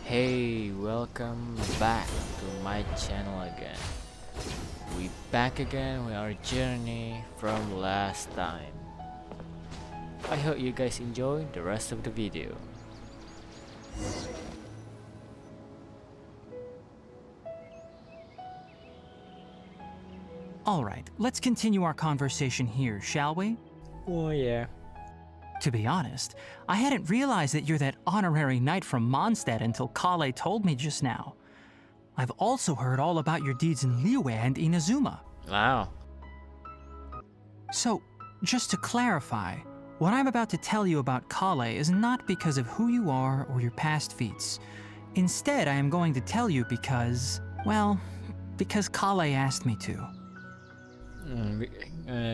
Hey, welcome back to my channel again. We back again with our journey from last time. I hope you guys enjoy the rest of the video. Alright, let's continue our conversation here, shall we? Oh yeah. To be honest, I hadn't realized that you're that honorary knight from Mondstadt until Collei told me just now. I've also heard all about your deeds in Liyue and Inazuma. Wow. So, just to clarify, what I'm about to tell you about Collei is not because of who you are or your past feats. Instead, I am going to tell you because, well, because Collei asked me to.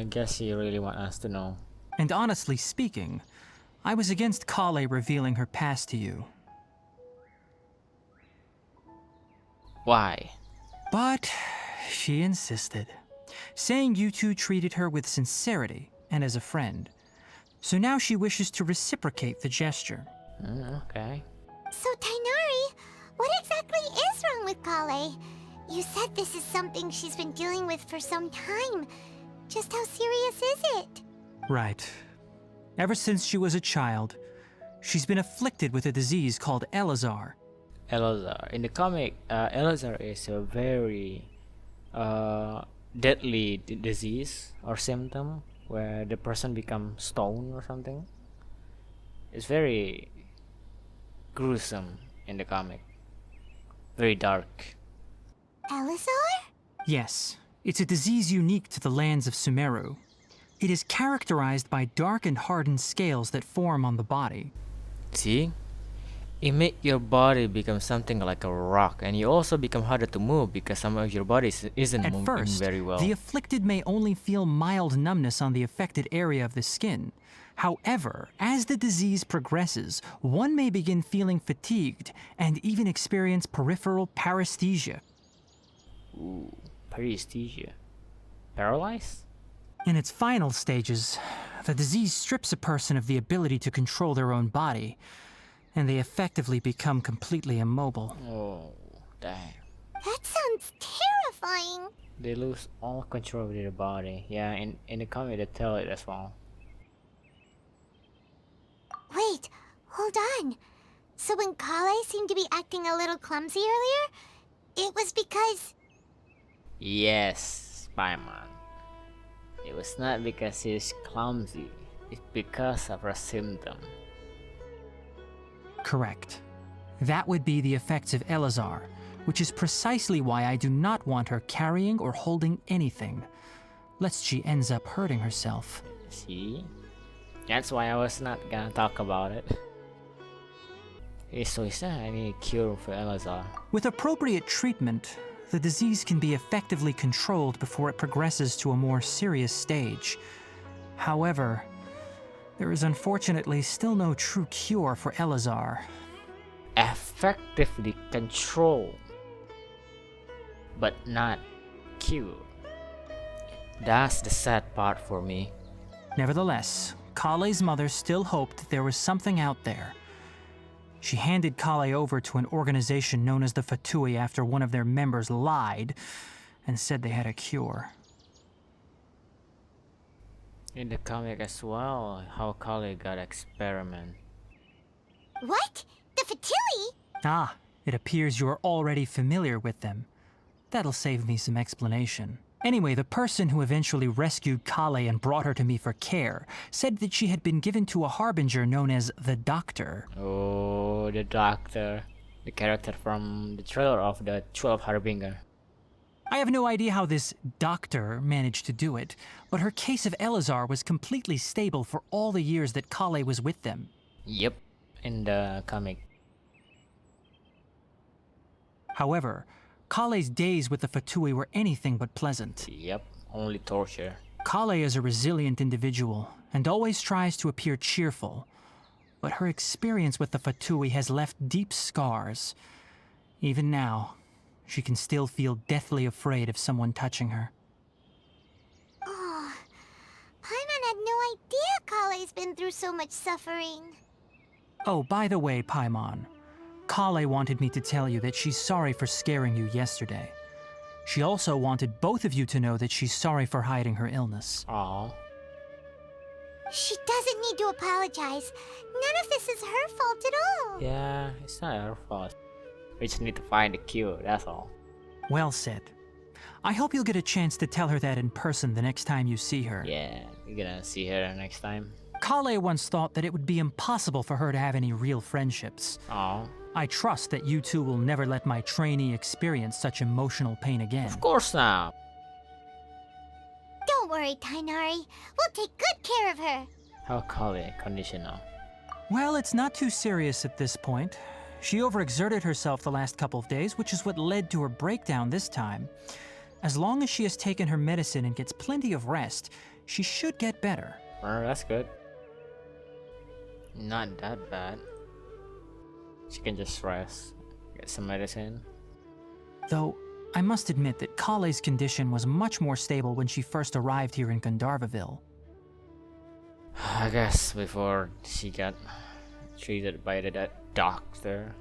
Guess you really want us to know. And honestly speaking, I was against Collei revealing her past to you. Why? But she insisted, saying you two treated her with sincerity and as a friend. So now she wishes to reciprocate the gesture. Okay. So, Tighnari, what exactly is wrong with Collei? You said this is something she's been dealing with for some time. Just how serious is it? Right. Ever since she was a child, she's been afflicted with a disease called Elazar. Elazar. In the comic, Elazar is a very deadly disease or symptom where the person becomes stone or something. It's very gruesome in the comic. Very dark. Elazar? Yes, it's a disease unique to the lands of Sumeru. It is characterized by dark and hardened scales that form on the body. See? It make your body become something like a rock, and you also become harder to move because some of your body isn't At moving first, very well. the afflicted may only feel mild numbness on the affected area of the skin. However, as the disease progresses, one may begin feeling fatigued and even experience peripheral paresthesia. Ooh, paresthesia. Paralyzed? In its final stages, the disease strips a person of the ability to control their own body, and they effectively become completely immobile. Oh, damn. That sounds terrifying. They lose all control of their body. Yeah, in the comic they tell it as well. Wait, hold on. So when Collei seemed to be acting a little clumsy earlier, it was because... Yes, Spyman. It was not because he's clumsy. It's because of a symptom. Correct. That would be the effects of Elazar, which is precisely why I do not want her carrying or holding anything, lest she ends up hurting herself. See? That's why I was not gonna talk about it. So is there any cure for Elazar? With appropriate treatment, the disease can be effectively controlled before it progresses to a more serious stage. However, there is unfortunately still no true cure for Elazar. Effectively control, but not cure. That's the sad part for me. Nevertheless, Collei's mother still hoped that there was something out there. She handed Collei over to an organization known as the Fatui after one of their members lied and said they had a cure. In the comic as well, how Collei got experiment. What? The Fatui? Ah, it appears you are already familiar with them. That'll save me some explanation. Anyway, the person who eventually rescued Collei and brought her to me for care said that she had been given to a harbinger known as the Doctor. Oh, the doctor. The character from the trailer of the 12 Harbinger. I have no idea how this doctor managed to do it, but her case of Elazar was completely stable for all the years that Collei was with them. Yep, in the comic. However, Collei's days with the Fatui were anything but pleasant. Yep, only torture. Collei is a resilient individual and always tries to appear cheerful, but her experience with the Fatui has left deep scars. Even now, she can still feel deathly afraid of someone touching her. Oh, Paimon had no idea Collei's been through so much suffering. Oh, by the way, Paimon, Collei wanted me to tell you that she's sorry for scaring you yesterday. She also wanted both of you to know that she's sorry for hiding her illness. Aw. She doesn't need to apologize. None of this is her fault at all. Yeah, it's not our fault. We just need to find the cure, that's all. Well said. I hope you'll get a chance to tell her that in person the next time you see her. Yeah, we're gonna see her next time. Collei once thought that it would be impossible for her to have any real friendships. Aw. I trust that you two will never let my trainee experience such emotional pain again. Of course not. Don't worry, Tighnari. We'll take good care of her. How Collei condition now? Well, it's not too serious at this point. She overexerted herself the last couple of days, which is what led to her breakdown this time. As long as she has taken her medicine and gets plenty of rest, she should get better. Oh, that's good. Not that bad. She can just rest, get some medicine. Though, I must admit that Collei's condition was much more stable when she first arrived here in Gandharvaville. I guess before she got treated by that doctor.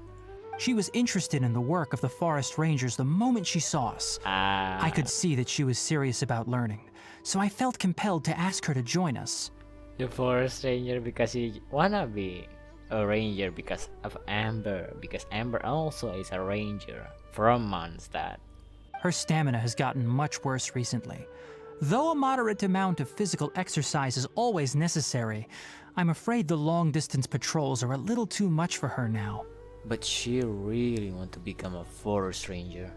She was interested in the work of the forest rangers the moment she saw us. I could see that she was serious about learning, so I felt compelled to ask her to join us. The forest ranger because you wanna be a ranger because of Amber, because Amber also is a ranger from Mondstadt. Her stamina has gotten much worse recently. Though a moderate amount of physical exercise is always necessary, I'm afraid the long-distance patrols are a little too much for her now. But she really want to become a forest ranger.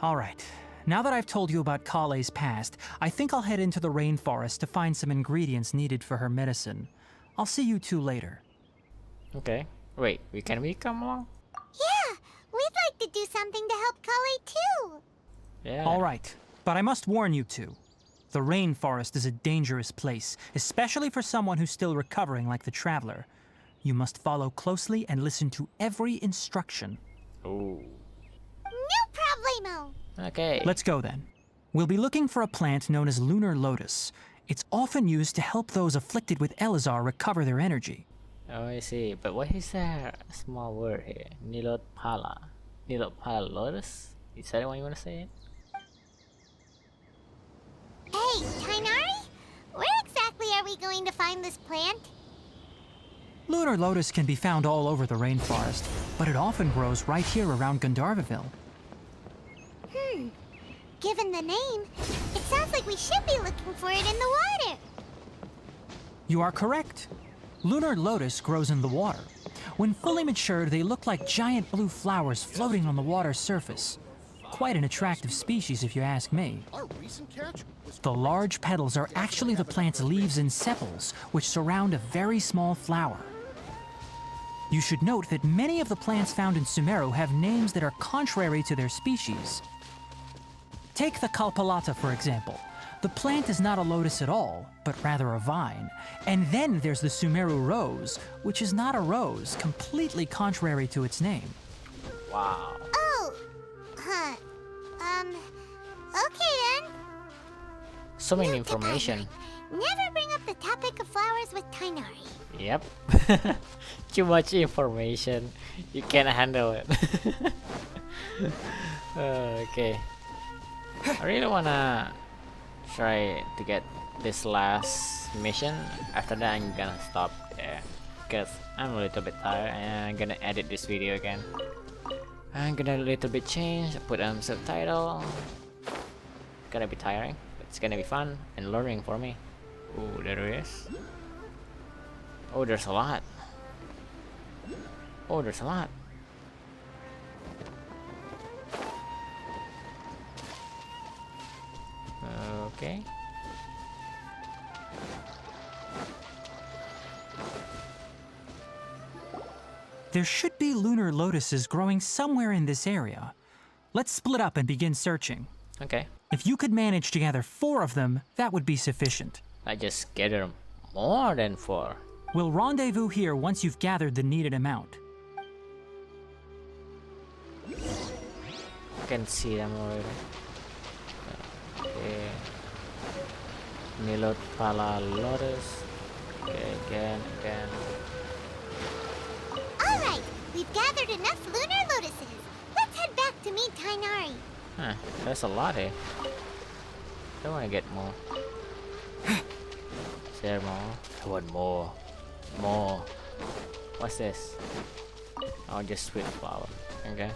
Alright, now that I've told you about Collei's past, I think I'll head into the rainforest to find some ingredients needed for her medicine. I'll see you two later. Okay. Wait, can we come along? Yeah, we'd like to do something to help Collei too. Yeah. Alright, but I must warn you two. The rainforest is a dangerous place, especially for someone who's still recovering like the Traveler. You must follow closely and listen to every instruction. Ooh. No problemo. Okay. Let's go then. We'll be looking for a plant known as lunar lotus. It's often used to help those afflicted with Elazar recover their energy. Oh, I see. But what is that small word here? Nilotpala. Nilotpala lotus? Is that what you want to say? Hey, Tighnari? Where exactly are we going to find this plant? Lunar lotus can be found all over the rainforest, but it often grows right here around Gandharvaville. Given the name, it sounds like we should be looking for it in the water. You are correct. Lunar lotus grows in the water. When fully matured, they look like giant blue flowers floating on the water's surface. Quite an attractive species, if you ask me. The large petals are actually the plant's leaves and sepals, which surround a very small flower. You should note that many of the plants found in Sumeru have names that are contrary to their species. Take the Kalpalata, for example. The plant is not a lotus at all, but rather a vine. And then there's the Sumeru rose, which is not a rose, completely contrary to its name. Wow. Oh, huh. Okay then. So many Note to information. Tighnari, never bring up the topic of flowers with Tighnari. Yep. Too much information. You can't handle it. Okay. I really wanna try to get this last mission. After that, I'm gonna stop there because I'm a little bit tired and I'm gonna edit this video again. I'm gonna a little bit change, put subtitle. Gonna be tiring, but it's gonna be fun and learning for me. Ooh, there it is. Oh, there's a lot. Oh, there's a lot. Okay. There should be lunar lotuses growing somewhere in this area. Let's split up and begin searching. Okay. If you could manage to gather 4 of them, that would be sufficient. I just gather more than 4. We'll rendezvous here once you've gathered the needed amount. I can see them already. Okay. Nilotpala lotus. Okay, again. Alright, We've gathered enough lunar lotuses. Let's head back to meet Tighnari. Huh, there's a lot here. I want to get more. Is there more? I want more. More. What's this? Oh, just sweet flower. Okay.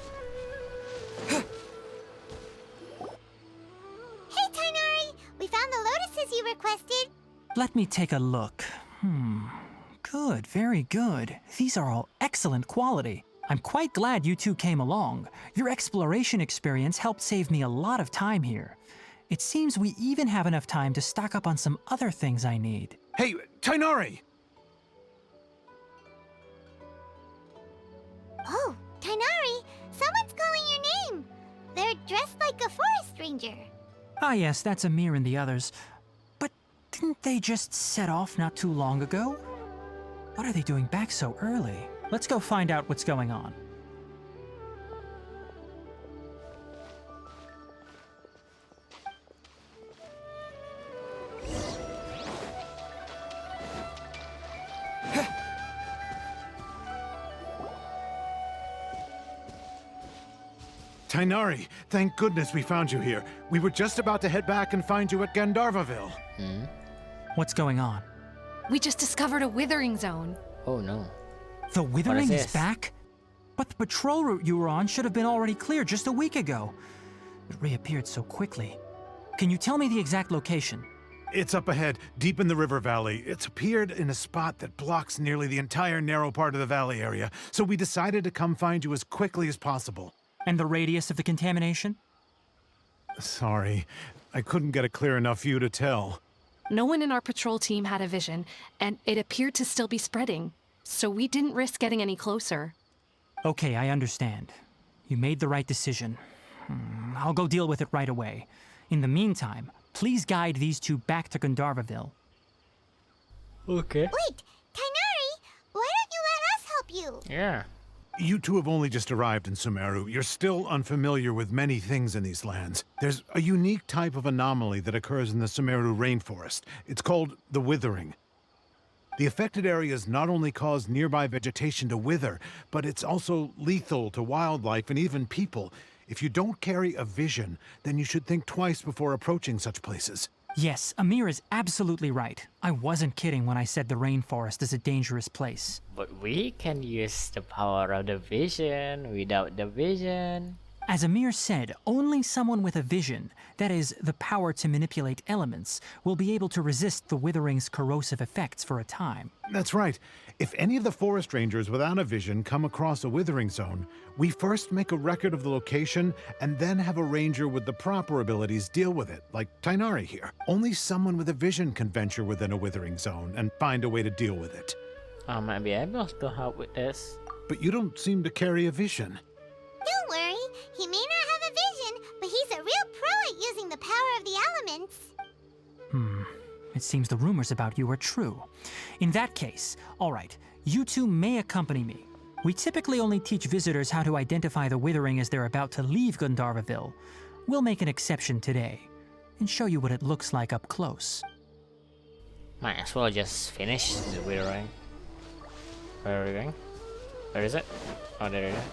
Hey, Tighnari! We found the lotuses you requested. Let me take a look. Good, very good. These are all excellent quality. I'm quite glad you two came along. Your exploration experience helped save me a lot of time here. It seems we even have enough time to stock up on some other things I need. Hey, Tighnari! Oh, Tighnari! Someone's calling your name. They're dressed like a forest ranger. Ah yes, that's Amir and the others. But didn't they just set off not too long ago? What are they doing back so early? Let's go find out what's going on. Tighnari, thank goodness we found you here. We were just about to head back and find you at Gandharvaville. What's going on? We just discovered a withering zone. Oh no. The Withering is this? back? But the patrol route you were on should have been already cleared just a week ago. It reappeared so quickly. Can you tell me the exact location? It's up ahead, deep in the river valley. It's appeared in a spot that blocks nearly the entire narrow part of the valley area, so we decided to come find you as quickly as possible. And the radius of the contamination? Sorry, I couldn't get a clear enough view to tell. No one in our patrol team had a vision, and it appeared to still be spreading. So we didn't risk getting any closer. Okay, I understand. You made the right decision. I'll go deal with it right away. In the meantime, please guide these two back to Gandharvaville. Okay. Wait, Tighnari! Why don't you let us help you? Yeah. You two have only just arrived in Sumeru. You're still unfamiliar with many things in these lands. There's a unique type of anomaly that occurs in the Sumeru rainforest. It's called the Withering. The affected areas not only cause nearby vegetation to wither, but it's also lethal to wildlife and even people. If you don't carry a vision, then you should think twice before approaching such places. Yes, Amir is absolutely right. I wasn't kidding when I said the rainforest is a dangerous place. But we can use the power of the vision without the vision. As Amir said, only someone with a vision, that is, the power to manipulate elements, will be able to resist the Withering's corrosive effects for a time. That's right. If any of the forest rangers without a vision come across a withering zone, we first make a record of the location and then have a ranger with the proper abilities deal with it, like Tighnari here. Only someone with a vision can venture within a withering zone and find a way to deal with it. I might be able to help with this. But you don't seem to carry a vision. Don't worry, he may not have a vision, but he's a real pro at using the power of the elements. It seems the rumors about you are true. In that case, all right, you two may accompany me. We typically only teach visitors how to identify the Withering as they're about to leave Gandharvaville. We'll make an exception today and show you what it looks like up close. Might as well just finish the Withering. Where are we going? Where is it? Oh, there it is.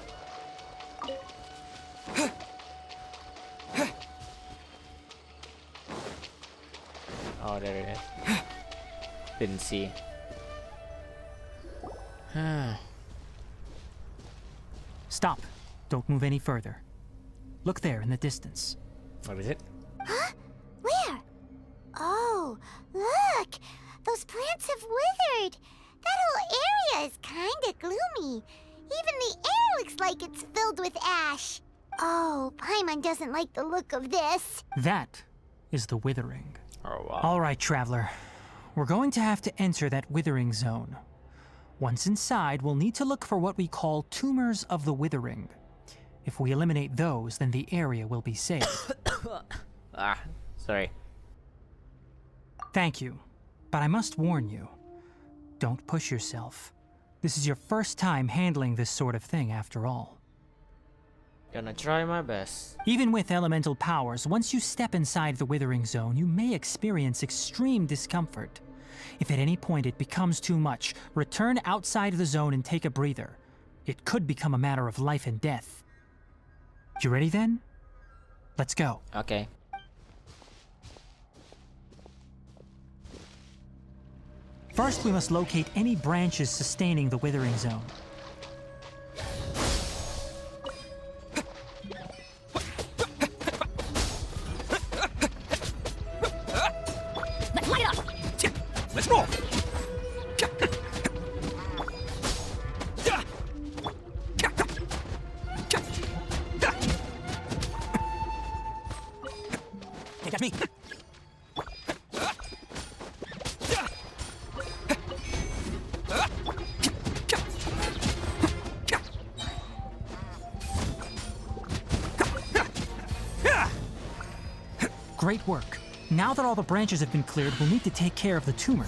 Oh, there it is. Didn't see. Stop. Don't move any further. Look there in the distance. What is it? Huh? Where? Oh, look! Those plants have withered. That whole area is kinda gloomy. Even the air looks like it's filled with ash. Oh, Paimon doesn't like the look of this. That is the Withering. Oh, wow. All right, traveler. We're going to have to enter that Withering zone. Once inside, we'll need to look for what we call tumors of the Withering. If we eliminate those, then the area will be safe. Sorry. Thank you. But I must warn you. Don't push yourself. This is your first time handling this sort of thing, after all. Gonna try my best. Even with elemental powers, once you step inside the Withering Zone, you may experience extreme discomfort. If at any point it becomes too much, return outside the zone and take a breather. it could become a matter of life and death. You ready then? Let's go. Okay. First, we must locate any branches sustaining the withering zone. Light it up! Let's roll! Can't catch me. Great work. Now that all the branches have been cleared, we'll need to take care of the tumor.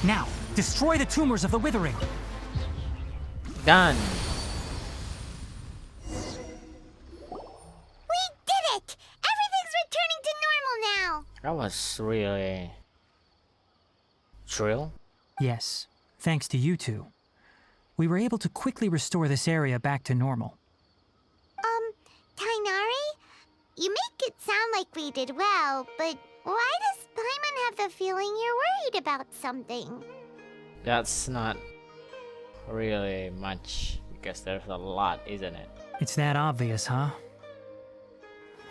Now, destroy the tumors of the withering. Done. We did it! Everything's returning to normal now! That was really thrill. Yes, thanks to you two. We were able to quickly restore this area back to normal. Tighnari? You make it sound like we did well, but why does Paimon have the feeling you're worried about something? That's not really much because there's a lot, isn't it? It's that obvious, huh?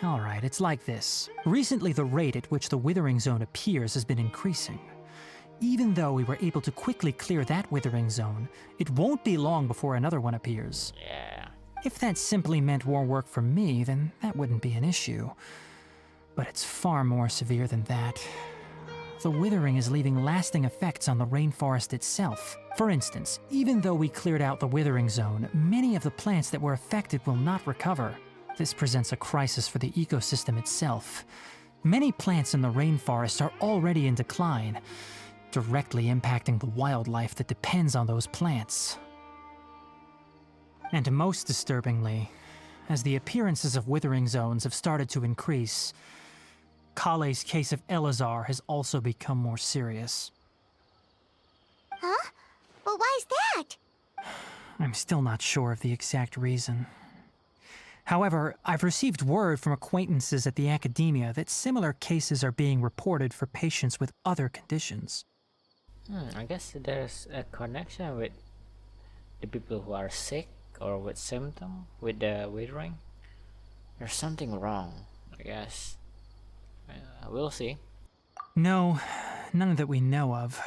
Alright, it's like this. Recently, the rate at which the withering zone appears has been increasing. Even though we were able to quickly clear that withering zone, it won't be long before another one appears. Yeah. If that simply meant more work for me, then that wouldn't be an issue. But it's far more severe than that. The withering is leaving lasting effects on the rainforest itself. For instance, even though we cleared out the withering zone, many of the plants that were affected will not recover. This presents a crisis for the ecosystem itself. Many plants in the rainforest are already in decline, directly impacting the wildlife that depends on those plants. And most disturbingly, as the appearances of withering zones have started to increase, Collei's case of Elazar has also become more serious. Huh? But why's that? I'm still not sure of the exact reason. However, I've received word from acquaintances at the academia that similar cases are being reported for patients with other conditions. I guess there's a connection with the people who are sick or with symptom with the withering. There's something wrong, I guess. We'll see. No, none that we know of.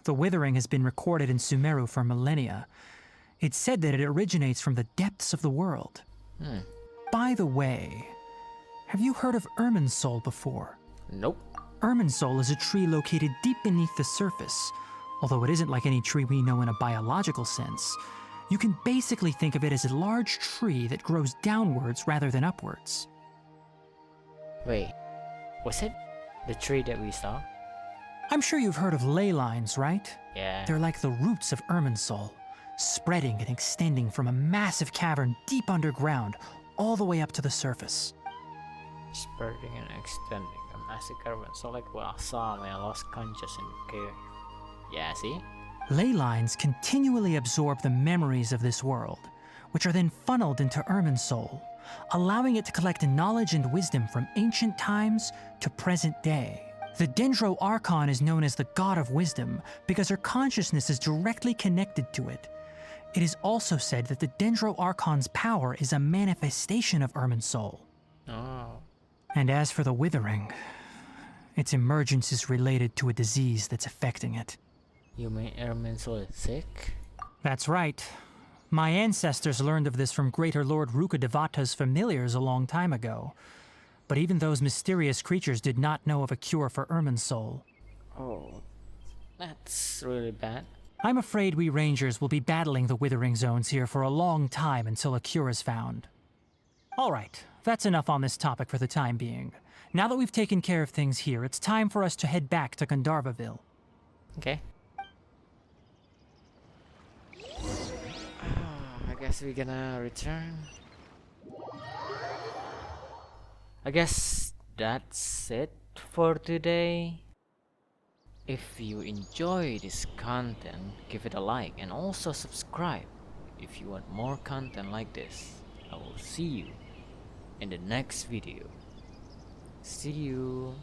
The withering has been recorded in Sumeru for millennia. It's said that it originates from the depths of the world. By the way, have you heard of Irminsul before? Nope. Irminsul is a tree located deep beneath the surface. Although it isn't like any tree we know in a biological sense. You can basically think of it as a large tree that grows downwards rather than upwards. Wait, was it the tree that we saw? I'm sure you've heard of ley lines, right? Yeah. They're like the roots of Irminsul, spreading and extending from a massive cavern deep underground all the way up to the surface. Spreading and extending. A massacre when so like what I saw when I lost consciousness in the cave. Yeah, see? Ley lines continually absorb the memories of this world, which are then funneled into Irminsul, allowing it to collect knowledge and wisdom from ancient times to present day. The Dendro Archon is known as the God of Wisdom because her consciousness is directly connected to it. It is also said that the Dendro Archon's power is a manifestation of Irminsul. Oh. And as for the withering, its emergence is related to a disease that's affecting it. You mean Irminsul is sick? That's right. My ancestors learned of this from Greater Lord Rukkhadevata's familiars a long time ago. But even those mysterious creatures did not know of a cure for Irminsul. Oh, that's really bad. I'm afraid we rangers will be battling the withering zones here for a long time until a cure is found. Alright, that's enough on this topic for the time being. Now that we've taken care of things here, it's time for us to head back to Gandharvaville. Okay. I guess we're gonna return. I guess that's it for today. If you enjoy this content, give it a like and also subscribe if you want more content like this. I will see you in the next video. See you.